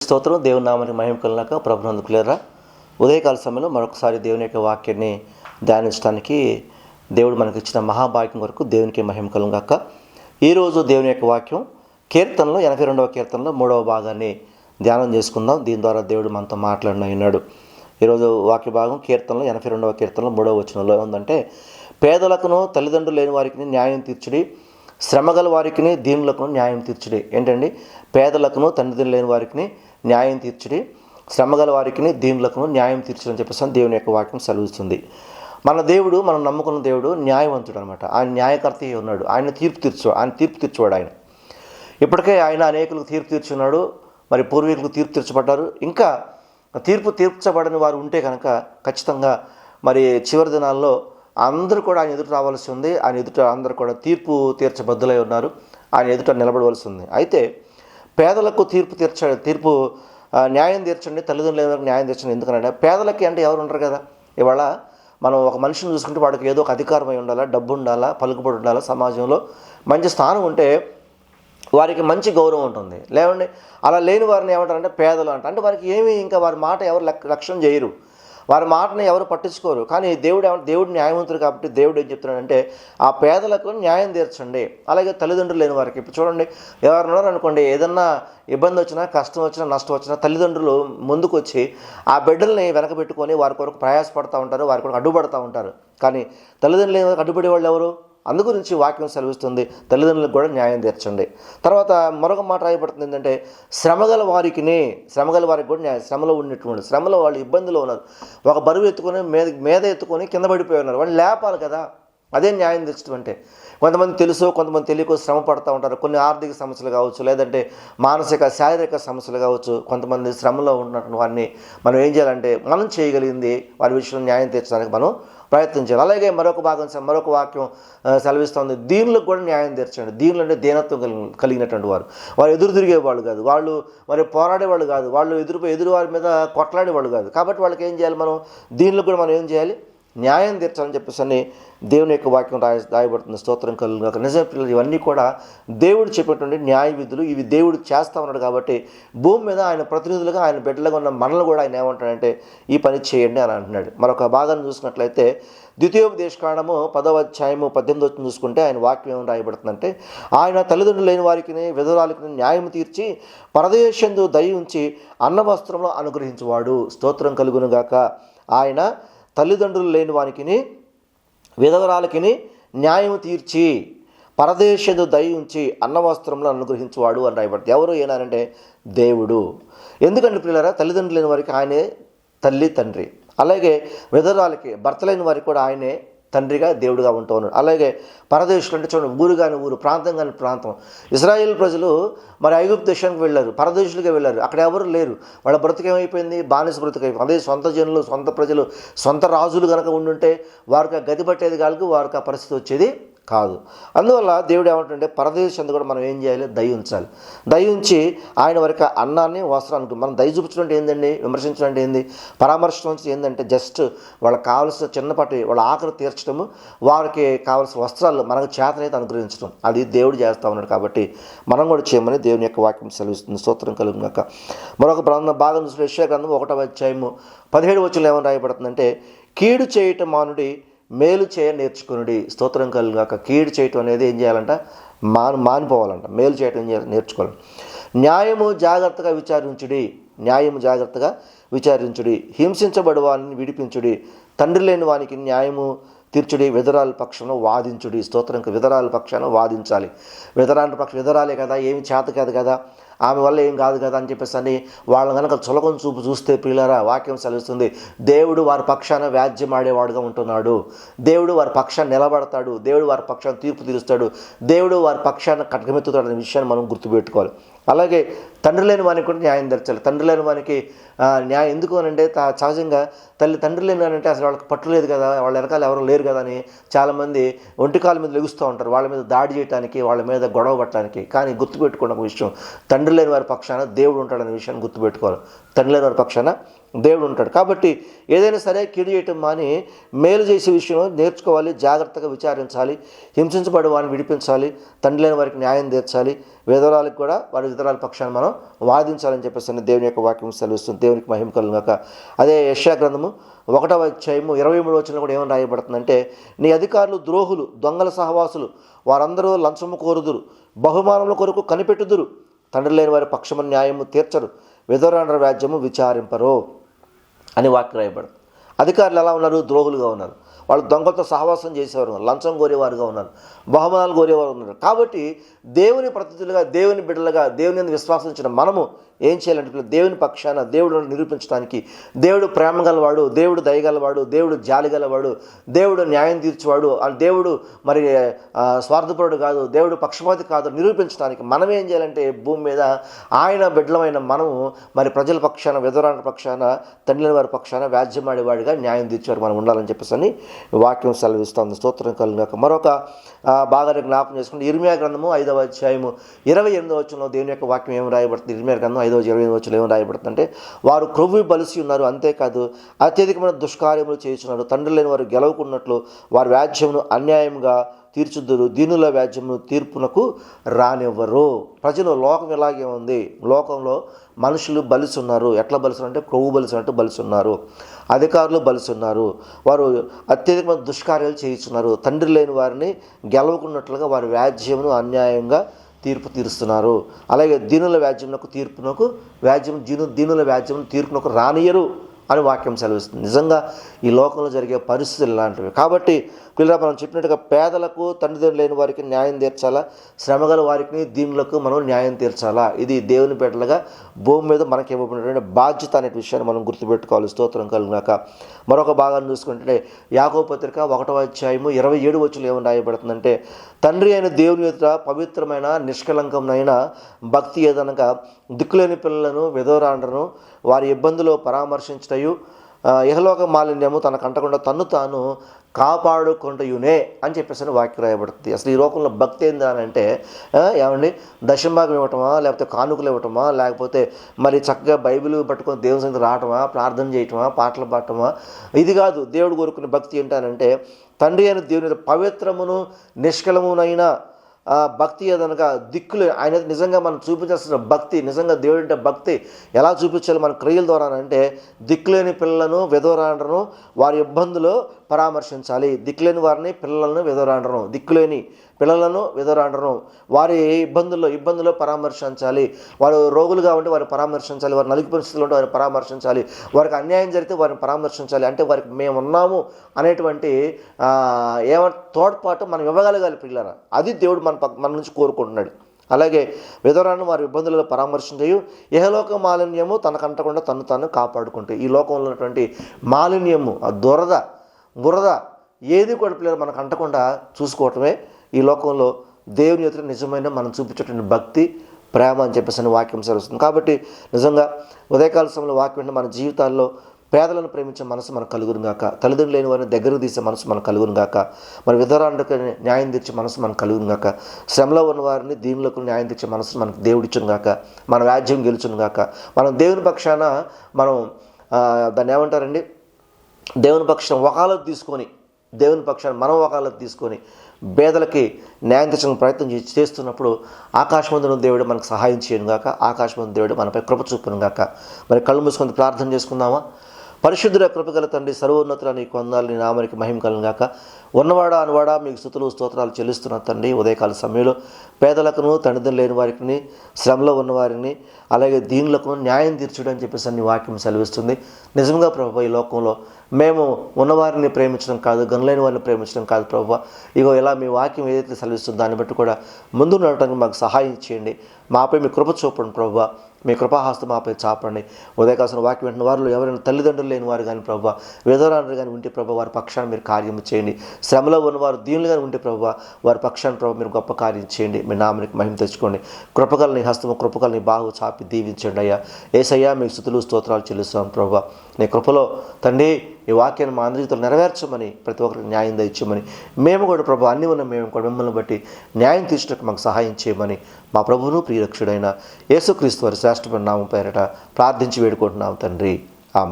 స్తోత్రం. దేవుని నామానికి మహిమ కలుగుగాక. ప్రభునందు ప్రియులారా, ఉదయకాల సమయంలో మరొకసారి దేవుని యొక్క వాక్యాన్ని ధ్యానించడానికి దేవుడు మనకి ఇచ్చిన మహాభాగ్యం వరకు దేవునికి మహిమ కలుగుగాక. ఈరోజు దేవుని యొక్క వాక్యం కీర్తనలో 82వ కీర్తనలో 3వ భాగాన్ని ధ్యానం చేసుకుందాం. దీని ద్వారా దేవుడు మనతో మాట్లాడినాడు. ఈరోజు వాక్య భాగం కీర్తనలో 82వ కీర్తనలో 3వ వచనంలో ఉందంటే, పేదలకును తల్లిదండ్రులు లేని వారికి న్యాయం తీర్చుడి, శ్రమగల వారికి దీనులకు న్యాయం తీర్చుడి. ఏంటండి? పేదలకును తండ్రిదండ్రులు లేని వారికి న్యాయం తీర్చుడి, శ్రమగల వారికి దీనులకు న్యాయం తీర్చుడి అని చెప్పేసి దేవుని యొక్క వాక్యం సెలవుస్తుంది. మన దేవుడు, మనం నమ్ముకున్న దేవుడు న్యాయవంతుడు అనమాట. ఆయన న్యాయకర్త ఉన్నాడు. ఆయన తీర్పు తీర్చువాడు. ఆయన ఇప్పటికే ఆయన అనేకులకు తీర్పు తీర్చున్నాడు. మరి పూర్వీకులకు తీర్పు తీర్చబడ్డారు. ఇంకా తీర్పు తీర్చబడని వారు ఉంటే కనుక ఖచ్చితంగా మరి చివరి దినాల్లో అందరూ కూడా ఆయన ఎదుట రావాల్సి ఉంది. ఆయన ఎదుట అందరూ కూడా తీర్పు తీర్చబద్దులై ఉన్నారు. ఆయన ఎదుట నిలబడవలసి ఉంది. అయితే పేదలకు తీర్పు న్యాయం తీర్చండి, తల్లిదండ్రులు లేని న్యాయం తీర్చండి. ఎందుకంటే పేదలకి అంటే ఎవరు ఉండరు కదా. ఇవాళ మనం ఒక మనిషిని చూసుకుంటే వాడికి ఏదో ఒక అధికారమై ఉండాలా, డబ్బు ఉండాలా, పలుకుబడి ఉండాలా, సమాజంలో మంచి స్థానం ఉంటే వారికి మంచి గౌరవం ఉంటుంది. లేవండి అలా లేని వారిని ఏమంటారంటే పేదలు అంటే వారికి ఏమీ, ఇంకా వారి మాట ఎవరు లక్ష్యం చేయరు, వారి మాటని ఎవరు పట్టించుకోరు. కానీ దేవుడు న్యాయవంతుడు కాబట్టి దేవుడు ఏం చెప్తున్నాడంటే ఆ పేదలకు న్యాయం తీర్చండి. అలాగే తల్లిదండ్రులు లేని వారికి, ఇప్పుడు చూడండి, ఎవరున్నారు అనుకోండి, ఏదన్నా ఇబ్బంది వచ్చినా, కష్టం వచ్చినా, నష్టం వచ్చినా తల్లిదండ్రులు ముందుకు వచ్చి ఆ బిడ్డల్ని వెనకబెట్టుకొని వారి కొరకు ప్రయాసపడుతూ ఉంటారు, వారి కొరకు అడ్డుపడుతూ ఉంటారు. కానీ తల్లిదండ్రులు లేని వారికి అడ్డుపడే వాళ్ళు ఎవరు? అందు గురించి వాక్యం సెలవిస్తుంది, తల్లిదండ్రులకు కూడా న్యాయం తీర్చండి. తర్వాత మరొక మాట రాయబడుతుంది ఏంటంటే, శ్రమగల వారికి కూడా న్యాయం. శ్రమలో ఉన్నటువంటి, శ్రమలో వాళ్ళు ఇబ్బందులు ఉన్నారు, ఒక బరువు ఎత్తుకొని మీద ఎత్తుకొని కింద పడిపోయి ఉన్నారు, వాళ్ళు లేపాలి కదా. అదే న్యాయం తీర్చడం అంటే. కొంతమంది తెలుసు, కొంతమంది తెలియక శ్రమ పడుతూ ఉంటారు. కొన్ని ఆర్థిక సమస్యలు కావచ్చు, లేదంటే మానసిక శారీరక సమస్యలు కావచ్చు. కొంతమంది శ్రమలో ఉన్నటువంటి వారిని మనం ఏం చేయాలంటే, మనం చేయగలిగింది వారి విషయంలో న్యాయం తీర్చడానికి మనం ప్రయత్నించాలి. అలాగే మరొక వాక్యం సెలవిస్తుంది, దీనులకు కూడా న్యాయం తీర్చండి. దీనులు అంటే దీనత్వం కలిగినటువంటి వారు ఎదురు తిరిగేవాళ్ళు కాదు, వాళ్ళు మరి పోరాడేవాళ్ళు కాదు, వాళ్ళు ఎదురు వారి మీద కొట్లాడేవాళ్ళు కాదు. కాబట్టి వాళ్ళకి ఏం చేయాలి? మనం దీనులకు కూడా మనం ఏం చేయాలి? న్యాయం తీర్చాలని చెప్పేసి అని దేవుని యొక్క వాక్యం రాయబడుతుంది. స్తోత్రం కలుగుగాక. నిజం పిల్లలు, ఇవన్నీ కూడా దేవుడు చెప్పినటువంటి న్యాయ విధులు. ఇవి దేవుడు చేస్తూ ఉన్నాడు కాబట్టి భూమి మీద ఆయన ప్రతినిధులుగా, ఆయన బిడ్డలుగా ఉన్న మనల్ని కూడా ఆయన ఏమంటాడంటే ఈ పని చేయండి అని అంటున్నాడు. మరొక భాగాన్ని చూసినట్లయితే ద్వితీయోపదేశకాండము 10వ అధ్యాయము 18 చూసుకుంటే ఆయన వాక్యం ఏం రాయబడుతుందంటే, ఆయన తల్లిదండ్రులు లేని వారికి విధవరాలకి న్యాయం తీర్చి పరదేశందు దయ ఉంచి అన్నవస్త్రంలో అనుగ్రహించువాడు. స్తోత్రం కలుగునుగాక. ఆయన తల్లిదండ్రులు లేని వారికి విధవరాలకి న్యాయం తీర్చి పరదేశందు దయ ఉంచి అన్నవస్త్రంలో అనుగ్రహించువాడు అని రాయబడుతుంది. ఎవరు ఏనారంటే దేవుడు. ఎందుకంటే పిల్లరా, తల్లిదండ్రులు లేని వారికి ఆయనే తల్లి, తండ్రి. అలాగే విధవరాలకి భర్త లేని వారికి కూడా ఆయనే తండ్రిగా, దేవుడిగా ఉంటూ ఉన్నాడు. అలాగే పరదేశులు అంటే చూడండి, ఊరు కాని ఊరు, ప్రాంతం కాని ప్రాంతం. ఇశ్రాయేల్ ప్రజలు మరి ఐగుప్తు దేశానికి వెళ్ళారు, పరదేశులుగా వెళ్ళారు. అక్కడ ఎవరు లేరు, వాళ్ళ బ్రతికేమైపోయింది? బానిస బ్రతికైపోయింది. అదే సొంత జనులు, సొంత ప్రజలు, సొంత రాజులు కనుక ఉండుంటే వారికి ఆ గది పట్టేది కాదు, వారికి ఆ పరిస్థితి వచ్చేది కాదు. అందువల్ల దేవుడు ఏమంటుంటే పరదేశంలో కూడా మనం ఏం చేయాలి? దయ ఉంచాలి. దయ ఉంచి ఆయన వారికి అన్నాన్ని, వస్త్రానికి, మనం దయ చూపించడం అంటే ఏందండి? విమర్శించడం అంటే ఏంది? పరామర్శనం ఏంటంటే జస్ట్ వాళ్ళకి కావాల్సిన చిన్నపాటి వాళ్ళ ఆకలి తీర్చడము, వారికి కావాల్సిన వస్త్రాలు మనకు చేతనైతే అనుగ్రహించడం, అది దేవుడు చేస్తూ ఉన్నాడు. కాబట్టి మనం కూడా చేయమని దేవుని యొక్క వాక్యం సెలవిస్తుంది. స్తోత్రం కలుగుగాక. మరొక భాగం చూసిన యెషయా గ్రంథం 1వ అధ్యాయము 17 వచనంలో ఏమని రాయబడుతుందంటే, కీడు చేయటం మానుడి, మేలు చేయ నేర్చుకునుడి. స్తోత్రం కలుగాక. కీడు చేయటం అనేది ఏం చేయాలంట? మానిపోవాలంట. మేలు చేయటం నేర్చుకోవాలి. న్యాయము జాగ్రత్తగా విచారించుడి, హింసించబడు వారిని విడిపించుడి, తండ్రి లేని వానికి న్యాయము తీర్చుడి, విధరాల పక్షంలో వాదించుడి. స్తోత్రం. విధరాల పక్షాన వాదించాలి. విధరాలే కదా, ఏమి చేత కాదు కదా, ఆమె వల్ల ఏం కాదు కదా అని చెప్పేసి అని వాళ్ళని కనుక చులకం చూస్తే ప్రియులారా, వాక్యం సెలవుస్తుంది, దేవుడు వారి పక్షాన వ్యాజ్యం ఆడేవాడుగా ఉంటున్నాడు. దేవుడు వారి పక్షాన్ని నిలబడతాడు. దేవుడు వారి పక్షాన్ని తీర్పు తీరుస్తాడు. దేవుడు వారి పక్షాన్ని కటకమెత్తుతాడు అనే విషయాన్ని మనం గుర్తుపెట్టుకోవాలి. అలాగే తండ్రి లేని వానికి కూడా న్యాయం తెరచాలి. తండ్రి లేని వానికి న్యాయం ఎందుకు అని అంటే, సహజంగా తండ్రి లేని అని అంటే అసలు వాళ్ళకి పట్టు లేదు కదా, వాళ్ళ వెనకాల ఎవరు లేరు కదా అని చాలామంది ఒంటికాల మీద లెగుస్తూ ఉంటారు, వాళ్ళ మీద దాడి చేయడానికి, వాళ్ళ మీద గొడవ పట్టడానికి. కానీ గుర్తుపెట్టుకున్న ఒక విషయం, తండ్రి లేని వారి పక్షాన దేవుడు ఉంటాడనే విషయాన్ని గుర్తుపెట్టుకోవాలి. తండ్రి లేని వారి పక్షాన దేవుడు ఉంటాడు. కాబట్టి ఏదైనా సరే కీడు చేయటం మాని మేలు చేసే విషయంలో నేర్చుకోవాలి, జాగ్రత్తగా విచారించాలి, హింసించబడి వారిని విడిపించాలి, తండ్రి లేని వారికి న్యాయం తీర్చాలి, విధవరాలకు కూడా వారి విధవరాల పక్షాన్ని మనం వాదించాలని చెప్పేసి దేవుని యొక్క వాక్యం సెలవిస్తుంది. దేవునికి మహిమ కలుగుగాక. అదే యెషయా గ్రంథము 1వ అధ్యాయము 23వ వచనంలో కూడా ఏమని రాయబడుతుందంటే, నీ అధికారులు ద్రోహులు, దొంగల సహవాసులు, వారందరూ లంచము కోరుదురు, బహుమానముల కొరకు కనిపెట్టుదురు, తండ్రి లేని వారి పక్షము న్యాయము తీర్చరు, విధవరాండ్ర వ్యాజ్యము విచారింపరు అని వాక్యం రాయబడదు. అధికారులు ఎలా ఉన్నారు? ద్రోహులుగా ఉన్నారు. వాళ్ళు దొంగలతో సహవాసం చేసేవారు, లంచం కోరేవారుగా ఉన్నారు, బహుమానాలు కోరేవారు ఉన్నారు. కాబట్టి దేవుని ప్రతినిధులుగా, దేవుని బిడ్డలుగా, దేవుని యందు విశ్వాసించిన మనము ఏం చేయాలంటే దేవుని పక్షాన దేవుడు నిరూపించడానికి, దేవుడు ప్రేమ గలవాడు, దేవుడు దయగలవాడు, దేవుడు జాలి గలవాడు, దేవుడు న్యాయం తీర్చేవాడు, దేవుడు మరి స్వార్థపరుడు కాదు, దేవుడు పక్షపాతి కాదు నిరూపించడానికి మనం ఏం చేయాలంటే భూమి మీద ఆయన బిడ్డలమైన మనము మరి ప్రజల పక్షాన, విధవరాండ్ర పక్షాన, తండ్రి వారి పక్షాన వ్యాజ్యమాడేవాడిగా న్యాయం తీర్చేవారు మనం ఉండాలని చెప్పేసి అని వాక్యం సెలవిస్తుంది. స్తోత్రం కలుగాక. మరొక బాగా జ్ఞాపకం చేసుకుంటే ఇర్మియా గ్రంథము 5వ అధ్యాయము 28వ వచనంలో దేవుని యొక్క వాక్యం ఏమి రాయబడుతుంది? ఇర్మియా గ్రంథం 5వ 28వ వచనంలో ఏమి రాయబడుతుందంటే, వారు క్రొవ్వు బలిసి ఉన్నారు, అంతేకాదు అత్యధికమైన దుష్కార్యములు చేస్తున్నారు, తండ్రి లేని వారు గెలవకున్నట్లు వారి వ్యాజ్యమును అన్యాయంగా తీర్చుదురు, దీనుల వ్యాజ్యమును తీర్పునకు రానివ్వరు. ప్రజలు లోకం ఇలాగే ఉంది. లోకంలో మనుషులు బలిసున్నారు. ఎట్లా బలిసున్నారంటే క్రొవ్వు బలిసినట్టు బలిసున్నారు, అధికారులు బలిసున్నారు, వారు అత్యధికమైన దుష్కార్యాలు చేయిస్తున్నారు, తండ్రి లేని వారిని గెలవకున్నట్లుగా వారి వ్యాజ్యమును అన్యాయంగా తీర్పు తీరుస్తున్నారు. అలాగే దీనుల వ్యాజ్యమునకు దీనుల వ్యాజ్యమును తీర్పునకు రానియరు అని వాక్యం సెలవిస్తుంది. నిజంగా ఈ లోకంలో జరిగే పరిస్థితులు ఇలాంటివి. కాబట్టి పిల్లలు మనం చెప్పినట్టుగా పేదలకు, తండ్రి లేని వారికి న్యాయం తీర్చాలా, శ్రమగల వారికి, దీనులకు మనం న్యాయం తీర్చాలా. ఇది దేవుని బిడ్డలుగా భూమి మీద మనకి ఇవ్వబడినటువంటి బాధ్యత అనే విషయాన్ని మనం గుర్తుపెట్టుకోవాలి. స్తోత్రం కలుగునాక. మరొక భాగాన్ని చూసుకుంటే యాకోబు పత్రిక 1వ అధ్యాయము 27వ వచనంలో ఏమని రాయబడుతుందంటే, తండ్రి అయిన దేవుని ఎదుట పవిత్రమైన నిష్కలంకమైన భక్తి ఏదనగా దిక్కులేని పిల్లలను, విధవరాండ్రను వారి ఇబ్బందులు పరామర్శించటయు, ఇహలోక మాలిన్యము తనకు అంటకుండా తన్ను తాను కాపాడుకుంటయునే అని చెప్పేసి వాక్యం రాయబడుతుంది. అసలు ఈ లోకంలో భక్తి ఏంది అని అంటే ఏమండి, దశంభాగం ఇవ్వటమా, లేకపోతే కానుకలు ఇవ్వటమా, లేకపోతే మరి చక్కగా బైబిల్ పట్టుకొని దేవుని సన్నిధికి రావటమా, ప్రార్థన చేయటమా, పాటలు పాడటమా, ఇది కాదు. దేవుడు కోరుకునే భక్తి ఏంటనంటే తండ్రి అయిన దేవుని పవిత్రమును నిష్కలమునైన భక్తి ఏదనగా దిక్కులు ఆయన నిజంగా మనం చూపించాల్సిన భక్తి, నిజంగా దేవుడి అంటే భక్తి ఎలా చూపించాలి మన క్రియల ద్వారా అంటే, దిక్కులేని పిల్లలను, విధవరాండ్రను వారి ఇబ్బందులు పరామర్శించాలి. దిక్కులేని వారిని, పిల్లలను, విధవరాండ్రను, దిక్కులేని పిల్లలను, విధవరాండ్రను వారి ఇబ్బందుల్లో పరామర్శించాలి. వారు రోగులుగా ఉంటే వారిని పరామర్శించాలి, వారి నలుగు పరిస్థితులు ఉంటే వారిని పరామర్శించాలి, వారికి అన్యాయం జరిగితే వారిని పరామర్శించాలి. అంటే వారికి మేము ఉన్నాము అనేటువంటి తోడ్పాటు మనం ఇవ్వగలగాలి పిల్లరా. అది దేవుడు మన నుంచి కోరుకుంటున్నాడు. అలాగే విధవరాలను వారి ఇబ్బందులలో పరామర్శించు, ఇహలోక మాలిన్యము తనకంటకుండా తను తాను కాపాడుకుంటే, ఈ లోకంలో ఉన్నటువంటి మాలిన్యము, ఆ బురద ఏది కూడా పిల్లలు మనకు అంటకుండా చూసుకోవటమే ఈ లోకంలో దేవుని ఎదుట నిజమైన మనం చూపించేటువంటి భక్తి, ప్రేమ అని చెప్పేసి వాక్యం సెలవుస్తుంది. కాబట్టి నిజంగా ఉదయకాల సమయంలో వాక్యం మన జీవితాల్లో పేదలను ప్రేమించే మనసు మనకు కలుగునుగాక, తల్లిదండ్రులు లేని వారిని దగ్గరకు తీసే మనసు మనకు కలుగునుగాక, మరి విధవరాండ్రకు న్యాయం తీర్చే మనసు మనకు కలుగునుగాక, శ్రమలో ఉన్న వారిని దీనులకు న్యాయం తీర్చే మనసు మనకు దేవుడిచ్చునుగాక, మన రాజ్యం గెలుచునుగాక. మనం దేవుని పక్షాన మనం దాన్ని ఏమంటారండి, దేవుని పక్షాన వకాలత్ తీసుకొని, దేవుని పక్షాన మనం వకాలత్ తీసుకొని పేదలకి న్యాయం తీర్చడానికి ప్రయత్నం చేస్తున్నప్పుడు ఆకాశమందున దేవుడు మనకు సహాయం చేయనుగాక, ఆకాశమందున దేవుడు మనపై కృప చూపునుగాక. మరి కళ్ళు మూసుకొని ప్రార్థన చేసుకుందామా? పరిశుద్ధుల కృపగల తండ్రి, సర్వోన్నతుల నీ కొందాలు, నీ నామానికి మహిమ కలుగుగాక. ఉన్నవాడా అనువాడా మీకు స్తుతులు స్తోత్రాలు చెల్లిస్తున్న తండ్రి, ఉదయకాల సమయంలో పేదలకును, తండ్రి లేని వారికి, శ్రమలో ఉన్నవారిని, అలాగే దీనులకు న్యాయం తీర్చుడు అని చెప్పేసి నీ వాక్యం సెలవిస్తుంది. నిజంగా ప్రభువా, ఈ లోకంలో మేము ఉన్నవారిని ప్రేమించడం కాదు, గనులైన వారిని ప్రేమించడం కాదు ప్రభువా, ఇగో ఇలా మీ వాక్యం ఏదైతే సెలవిస్తుందో దాన్ని బట్టి కూడా ముందు నడవడానికి మాకు సహాయం చేయండి. మాపై మీ కృప చూపండి ప్రభువా, మీ కృపాహస్తం మాపై చాపండి. ఉదయకాల్సిన వాక్యం వెంటనే వారిలో ఎవరైనా తల్లిదండ్రులు లేని వారు కానీ ప్రభువా, విధవరాండ్రులు కానీ ఉంటే ప్రభువా, వారి పక్షాన్ని మీరు కార్యం చేయండి. శ్రమలో ఉన్నవారు దీనులు కానీ ఉంటే ప్రభువా, వారి పక్షాన్ని ప్రభు మీరు గొప్ప కార్యం చేయండి. మీ నామానికి మహిమ తెచ్చుకోండి. కృపగల నీ హస్తము, కృపగల నీ బాహు చాపి దీవించండి అయ్యా. యేసయ్యా మీకు స్తుతులు స్తోత్రాలు చెల్లిస్తాం ప్రభువా. నీ కృపలో తండ్రి ఈ వాక్యాన్ని మా అందరితో నెరవేర్చమని, ప్రతి ఒక్కరికి న్యాయం దయచేయమని, మేము కూడా ప్రభు అన్ని ఉన్న మేము కూడా మిమ్మల్ని బట్టి న్యాయం తీర్చడానికి మాకు సహాయం చేయమని మా ప్రభువును ప్రియరక్షుడైన యేసుక్రీస్తు వారి శ్రేష్టమైన నామం పేరట ప్రార్థించి వేడుకుంటున్నాం తండ్రి.